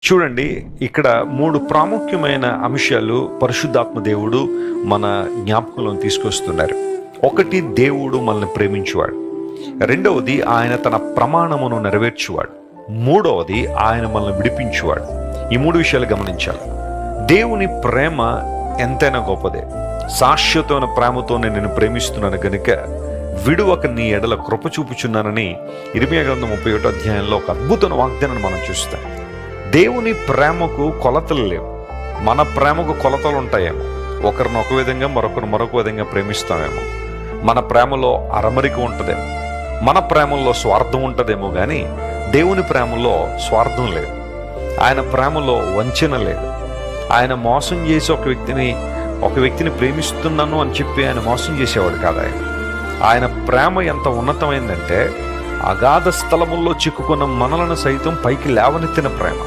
చూడండి, ఇక్కడ 3 ప్రాముఖ్యమైన అంశాలు పరిశుద్ధాత్మ దేవుడు మన జ్ఞాపకంలో తీసుకొస్తున్నారు. ఒకటి, దేవుడు మనల్ని ప్రేమించువాడు. రెండవది, ఆయన తన ప్రమాణమును నెరవేర్చువాడు. మూడవది, ఆయన మనల్ని విడిపించువాడు. ఈ 3 విషయాలు గమనించాలి. దేవుని ప్రేమ ఎంతైనా గొప్పదే. శాశ్వతమైన ప్రేమతో నేను ప్రేమిస్తున్నాను గనుక విడువక నీ ఎడల కృప చూపుచున్నానని ఇర్మీయా గ్రంథం 31వ అధ్యాయంలో ఒక అద్భుతమైన వాగ్దానాన్ని మనం చూస్తాం. దేవుని ప్రేమకు కొలతలు లేవు. మన ప్రేమకు కొలతలు ఉంటాయేమో. ఒకరిని ఒక విధంగా మరొకరు మరొక విధంగా ప్రేమిస్తామేమో. మన ప్రేమలో అరమరిక ఉంటుందేమో, మన ప్రేమలో స్వార్థం ఉంటుందేమో, కానీ దేవుని ప్రేమలో స్వార్థం లేదు. ఆయన ప్రేమలో వంచన లేదు. ఆయన మోసం చేసి ఒక వ్యక్తిని ప్రేమిస్తున్నాను అని చెప్పి ఆయన మోసం చేసేవాడు కాదు. ఆయన ప్రేమ ఎంత ఉన్నతమైందంటే అగాధ స్థలముల్లో చిక్కుకున్న మనలను సైతం పైకి లేవనెత్తిన ప్రేమ.